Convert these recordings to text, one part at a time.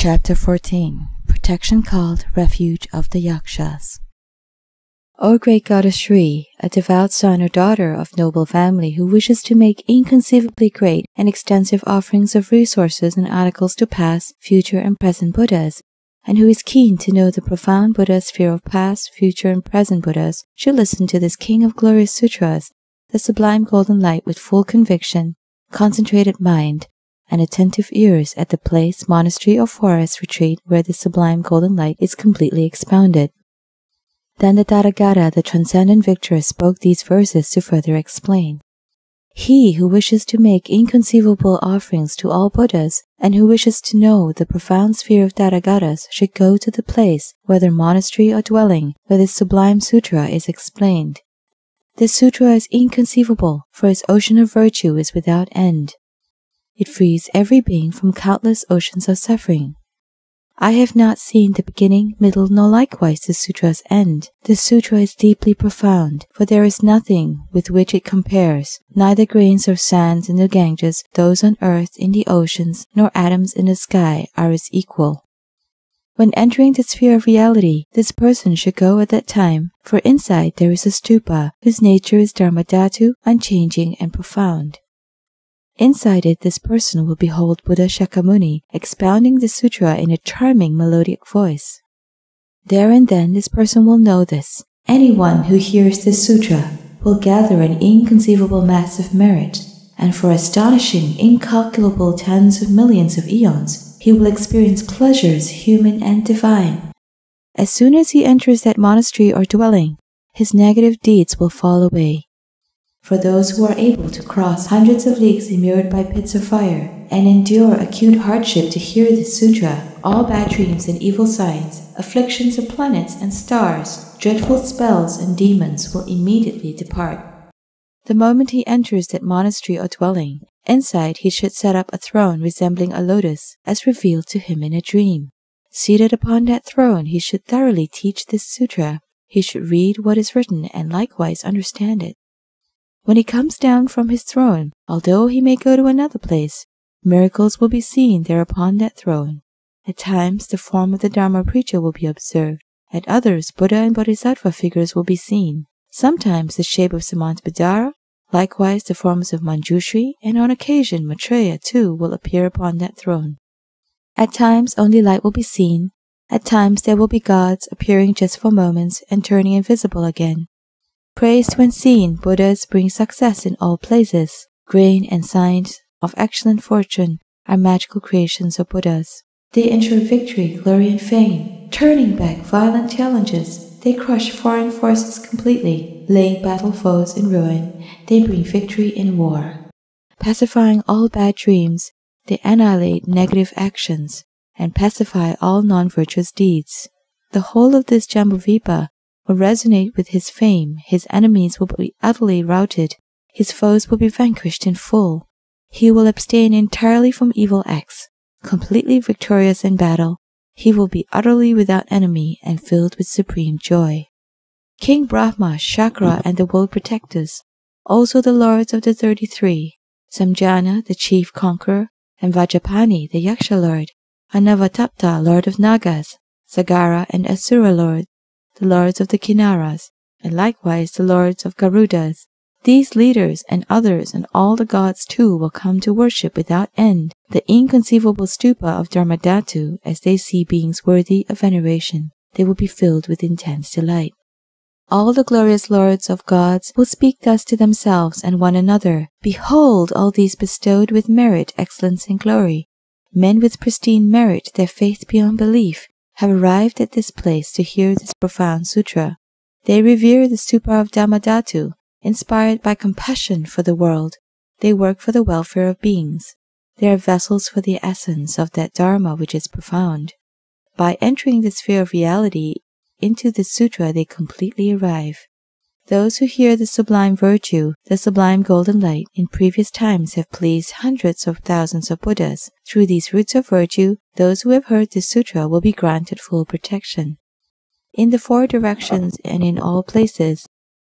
Chapter 14. Protection called Refuge of the Yakshas. O great goddess Shri, a devout son or daughter of noble family who wishes to make inconceivably great and extensive offerings of resources and articles to past, future, and present Buddhas, and who is keen to know the profound Buddha sphere of past, future, and present Buddhas, should listen to this King of Glorious Sutras, the Sublime Golden Light, with full conviction, concentrated mind, and attentive ears at the place, monastery, or forest retreat where the Sublime Golden Light is completely expounded. Then the Tathagata, the Transcendent Victor, spoke these verses to further explain. He who wishes to make inconceivable offerings to all Buddhas, and who wishes to know the profound sphere of Tathagatas, should go to the place, whether monastery or dwelling, where this Sublime Sutra is explained. This sutra is inconceivable, for its ocean of virtue is without end. It frees every being from countless oceans of suffering. I have not seen the beginning, middle, nor likewise the sutra's end. This sutra is deeply profound, for there is nothing with which it compares, neither grains of sand in the Ganges, those on earth, in the oceans, nor atoms in the sky are its equal. When entering the sphere of reality, this person should go at that time, for inside there is a stupa, whose nature is Dharmadhatu, unchanging and profound. Inside it, this person will behold Buddha Shakyamuni expounding the sutra in a charming melodic voice. There and then this person will know this. Anyone who hears this sutra will gather an inconceivable mass of merit, and for astonishing, incalculable tens of millions of eons, he will experience pleasures human and divine. As soon as he enters that monastery or dwelling, his negative deeds will fall away. For those who are able to cross hundreds of leagues immured by pits of fire and endure acute hardship to hear this sutra, all bad dreams and evil signs, afflictions of planets and stars, dreadful spells and demons will immediately depart. The moment he enters that monastery or dwelling, inside he should set up a throne resembling a lotus, as revealed to him in a dream. Seated upon that throne, he should thoroughly teach this sutra. He should read what is written and likewise understand it. When he comes down from his throne, although he may go to another place, miracles will be seen there upon that throne. At times the form of the Dharma preacher will be observed. At others, Buddha and Bodhisattva figures will be seen. Sometimes the shape of Samantabhadra, likewise the forms of Manjushri, and on occasion Maitreya too will appear upon that throne. At times only light will be seen. At times there will be gods appearing just for moments and turning invisible again. Praised when seen, Buddhas bring success in all places. Grain and signs of excellent fortune are magical creations of Buddhas. They ensure victory, glory, and fame. Turning back violent challenges, they crush foreign forces completely. Laying battle foes in ruin, they bring victory in war. Pacifying all bad dreams, they annihilate negative actions and pacify all non-virtuous deeds. The whole of this Jambudvipa will resonate with his fame. His enemies will be utterly routed. His foes will be vanquished in full. He will abstain entirely from evil acts. Completely victorious in battle, he will be utterly without enemy and filled with supreme joy. King Brahma, Shakra, and the world protectors, also the lords of the 33, Samjana, the chief conqueror, and Vajapani, the Yaksha lord, Anavatapta, lord of Nagas, Sagara and Asura lord, the lords of the Kinnaras, and likewise the lords of Garudas. These leaders and others and all the gods too will come to worship without end the inconceivable stupa of Dharmadhatu. As they see beings worthy of veneration, they will be filled with intense delight. All the glorious lords of gods will speak thus to themselves and one another. Behold, all these bestowed with merit, excellence, and glory. Men with pristine merit, their faith beyond belief, have arrived at this place to hear this profound sutra. They revere the stupa of Dharmadhatu. Inspired by compassion for the world, they work for the welfare of beings. They are vessels for the essence of that Dharma which is profound. By entering the sphere of reality, into this sutra they completely arrive. Those who hear the sublime virtue, the sublime golden light, in previous times have pleased hundreds of thousands of Buddhas. Through these roots of virtue, those who have heard this sutra will be granted full protection. In the four directions and in all places,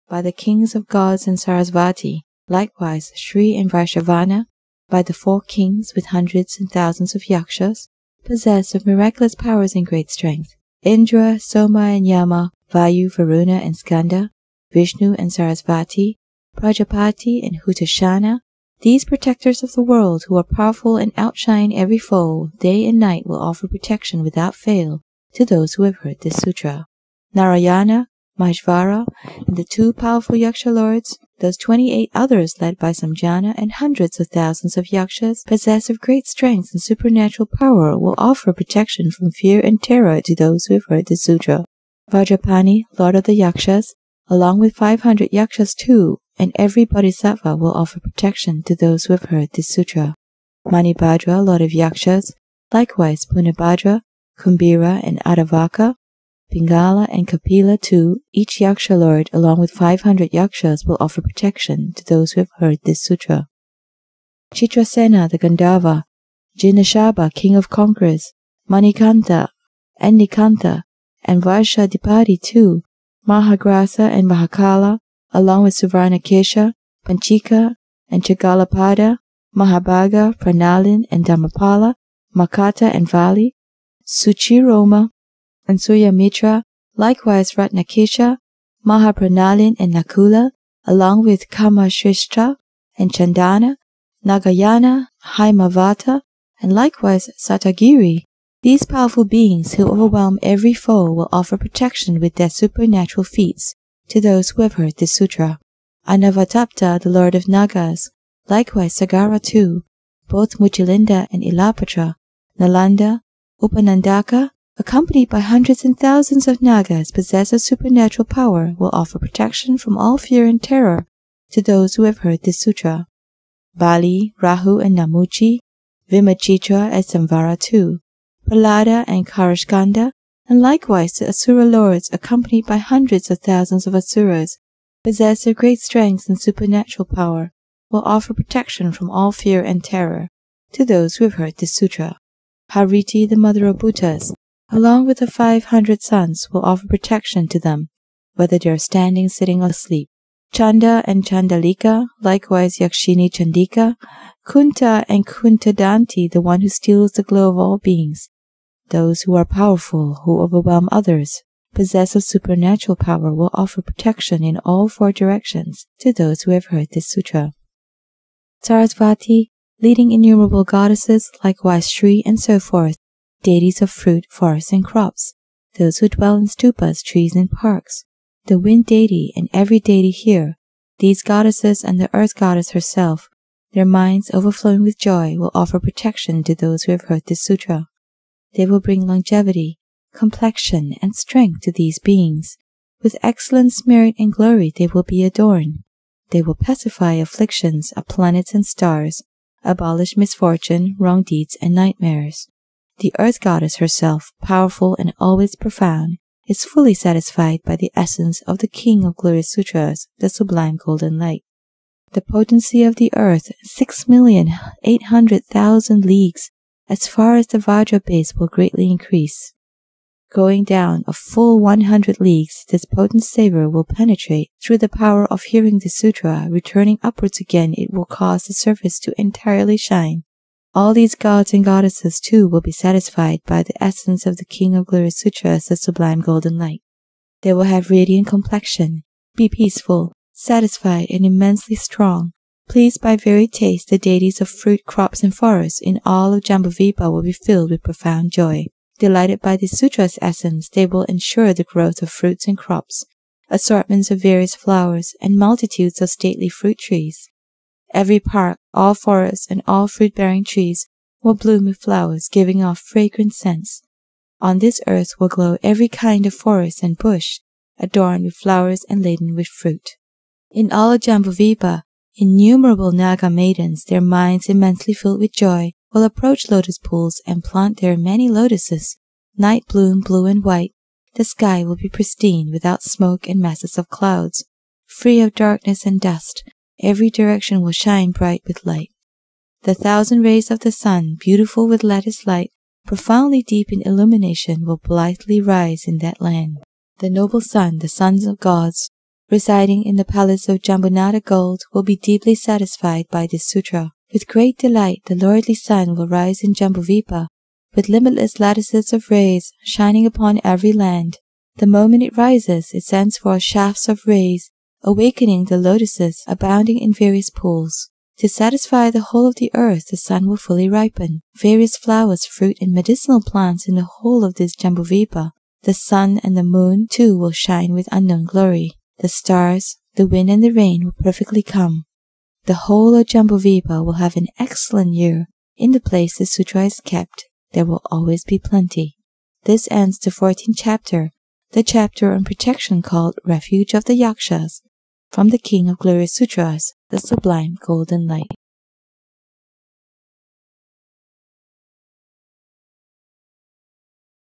by the kings of gods and Sarasvati, likewise Shri and Vaishavana, by the 4 kings with hundreds and thousands of Yakshas, possessed of miraculous powers and great strength. Indra, Soma and Yama, Vayu, Varuna and Skanda, Vishnu and Sarasvati, Prajapati and Hutashana, these protectors of the world who are powerful and outshine every foe, day and night will offer protection without fail to those who have heard this sutra. Narayana, Maheshvara, and the 2 powerful Yaksha lords, those 28 others led by Samjana and hundreds of thousands of Yakshas, possessed of great strength and supernatural power, will offer protection from fear and terror to those who have heard this sutra. Vajrapani, lord of the Yakshas, along with 500 Yakshas too, and every bodhisattva will offer protection to those who have heard this sutra. Manibhadra, lord of Yakshas, likewise Punabhadra, Kumbhira and Adavaka, Pingala and Kapila too, each Yaksha lord along with 500 Yakshas will offer protection to those who have heard this sutra. Chitrasena the Gandharva, Jinashaba king of conquerors, Manikanta and Nikanta, and Varshadipati too, Mahagrasa and Mahakala, along with Suvarnakesha, Panchika and Chagalapada, Mahabhaga, Pranalin and Dhammapala, Makata and Vali, Suchiroma and Suryamitra, likewise Ratnakesha, Mahapranalin and Nakula, along with Kamashishtra and Chandana, Nagayana, Haimavata, and likewise Satagiri. These powerful beings who overwhelm every foe will offer protection with their supernatural feats to those who have heard this sutra. Anavatapta, the lord of Nagas, likewise Sagara too, both Muchilinda and Ilapatra, Nalanda, Upanandaka, accompanied by hundreds and thousands of Nagas possessed of supernatural power, will offer protection from all fear and terror to those who have heard this sutra. Bali, Rahu and Namuchi, Vimachitra and Samvara too, Prahlada and Karashkanda, and likewise the Asura lords accompanied by hundreds of thousands of Asuras, possessed of great strength and supernatural power, will offer protection from all fear and terror to those who have heard this sutra. Hariti, the mother of Bhutas, along with the 500 sons, will offer protection to them, whether they are standing, sitting, or asleep. Chanda and Chandalika, likewise Yakshini Chandika, Kunta and Kuntadanti, the one who steals the glow of all beings. Those who are powerful, who overwhelm others, possessed of supernatural power, will offer protection in all 4 directions to those who have heard this sutra. Sarasvati, leading innumerable goddesses, likewise Shri and so forth, deities of fruit, forests, and crops, those who dwell in stupas, trees, and parks, the wind deity and every deity here, these goddesses and the earth goddess herself, their minds overflowing with joy, will offer protection to those who have heard this sutra. They will bring longevity, complexion, and strength to these beings. With excellence, merit, and glory they will be adorned. They will pacify afflictions of planets and stars, abolish misfortune, wrong deeds, and nightmares. The earth goddess herself, powerful and always profound, is fully satisfied by the essence of the King of Glorious Sutras, the Sublime Golden Light. The potency of the earth, 6,800,000 leagues, as far as the Vajra base, will greatly increase. Going down a full 100 leagues, this potent savor will penetrate through the power of hearing the sutra. Returning upwards again, it will cause the surface to entirely shine. All these gods and goddesses too will be satisfied by the essence of the King of Glorious Sutras, the Sublime Golden Light. They will have radiant complexion, be peaceful, satisfied, and immensely strong. Pleased by varied taste, the deities of fruit, crops, and forests in all of Jambudvipa will be filled with profound joy. Delighted by the sutra's essence, they will ensure the growth of fruits and crops, assortments of various flowers, and multitudes of stately fruit trees. Every park, all forests, and all fruit-bearing trees will bloom with flowers, giving off fragrant scents. On this earth will glow every kind of forest and bush, adorned with flowers and laden with fruit. In all of Jambudvipa, innumerable Naga maidens, their minds immensely filled with joy, will approach lotus pools and plant there many lotuses. Night bloom blue and white. The sky will be pristine, without smoke and masses of clouds. Free of darkness and dust, every direction will shine bright with light. The 1,000 rays of the sun, beautiful with lattice light, profoundly deep in illumination, will blithely rise in that land. The noble sun, the sons of gods, residing in the palace of Jambunada gold, will be deeply satisfied by this sutra. With great delight, the lordly sun will rise in Jambudvipa, with limitless lattices of rays shining upon every land. The moment it rises, it sends forth shafts of rays, awakening the lotuses abounding in various pools. To satisfy the whole of the earth, the sun will fully ripen. Various flowers, fruit, and medicinal plants in the whole of this Jambudvipa. The sun and the moon, too, will shine with unknown glory. The stars, the wind, and the rain will perfectly come. The whole of Jambudvipa will have an excellent year. In the place the sutra is kept, there will always be plenty. This ends the 14th chapter, the chapter on protection called Refuge of the Yakshas, from the King of Glorious Sutras, the Sublime Golden Light.